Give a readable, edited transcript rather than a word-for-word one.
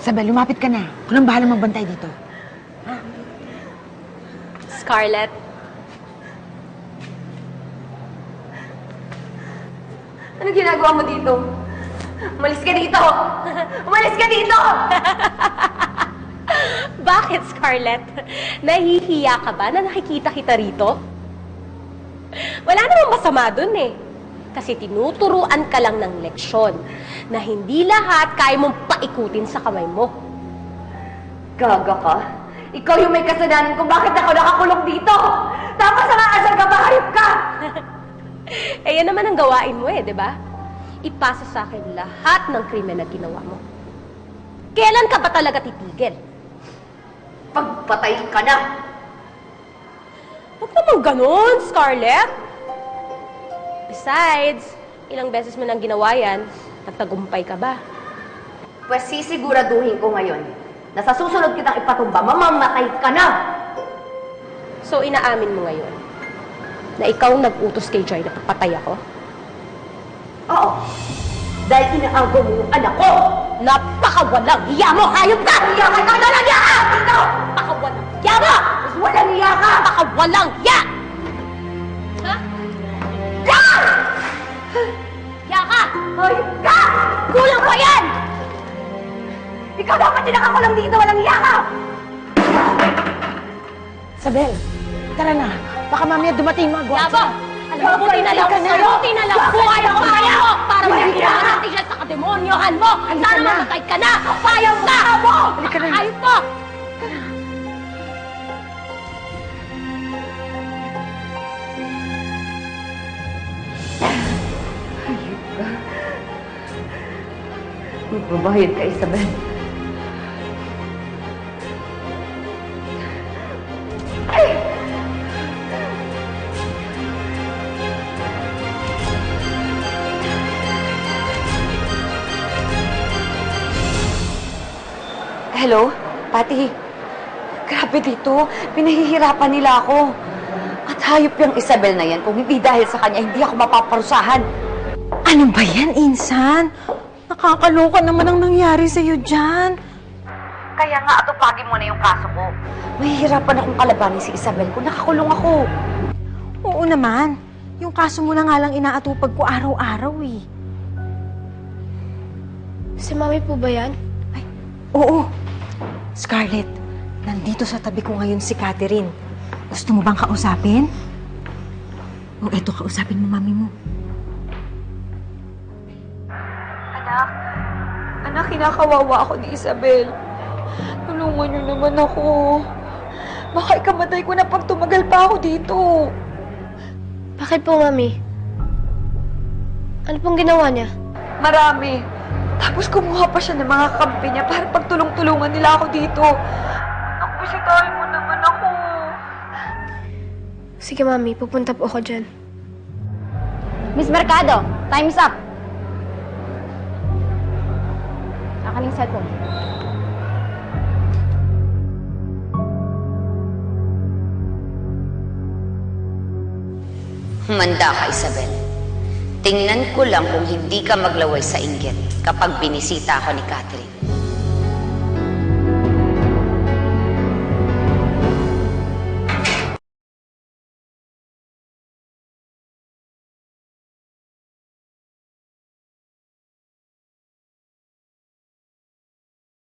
Isabel, lumapit ka na. Ako nang bahala magbantay dito. Scarlett. Ano ginagawa mo dito? Umalis ka dito! Umalis ka dito! Bakit, Scarlett? Nahihiya ka ba na nakikita kita rito? Wala namang masama dun eh. Kasi tinuturuan ka lang ng leksyon na hindi lahat kaya mong paikutin sa kamay mo. Gaga ka? Ikaw yung may kasalanan kung bakit ako nakakulong dito! Tapos nakakasal ka ba? Hayop ka! Eh, yan naman ang gawain mo eh, di ba? Ipasa sa akin lahat ng krimen na ginawa mo. Kailan ka ba talaga titigil? Pagpatay ka na! Huwag naman ganun, Scarlett! Besides, ilang beses mo nang ginawa yan, nagtagumpay ka ba? Pues sisiguraduhin ko ngayon na sa susunod kitang ipatumba, mamamatay ka na! So, inaamin mo ngayon na ikaw nag-utos kay Joy na papatay ako? Oo. Dahil inaagaw mo yung anak ko! Napakawalang hiya mo! Hayop ka! Iya ka! Ikaw na lang iya ka! Dito! Napakawalang hiya mo! Mas walang iya ka! Napakawalang hiya! Ha? Ya! Hiya ka! Hayop ka! Kulang pa yan! Ikaw dapat din nakakulong dito! Walang iya ka! Isabel, tara na. Baka mamaya dumating mga gwapa. Yabo! Alam mo, buti na lang buhay ang kaya mo para hindi ka natigil sa kademonyohan mo! Halika Sana na. mamatay ka na! Payaw ka! Halika na. Ayos mo! Magbabayad ka, Isabel. Hello? Pati, grabe dito. Pinahihirapan nila ako. At hayop yung Isabel na yan. Kung hindi dahil sa kanya, hindi ako mapaparusahan. Ano ba yan, Insan? Nakakaloka naman ang nangyari sa'yo dyan. Kaya nga atupagin mo na yung kaso ko. Mahihirapan akong kalabanin si Isabel kung nakakulong ako. Oo naman. Yung kaso mo na nga lang inaatupag ko araw-araw eh. Si Mami po ba yan? Ay, oo. Scarlett, nandito sa tabi ko ngayon si Catherine. Gusto mo bang kausapin? O eto, kausapin mo mami mo. Anak, kinakawawa ako ni Isabel. Tulungan niyo naman ako. Baka ikamatay ko na pag tumagal pa ako dito. Bakit po, Mami? Ano pong ginawa niya? Marami. Tapos kumuha pa siya ng mga kampi niya para pagtulong-tulungan nila ako dito. Anak, bisitahin mo naman ako. Sige, Mami. Pupunta po ako dyan. Miss Mercado, time's up. Akin yung cellphone. Humanda ka, Isabel. Tingnan ko lang kung hindi ka maglaway sa inggit kapag binisita ako ni Catherine.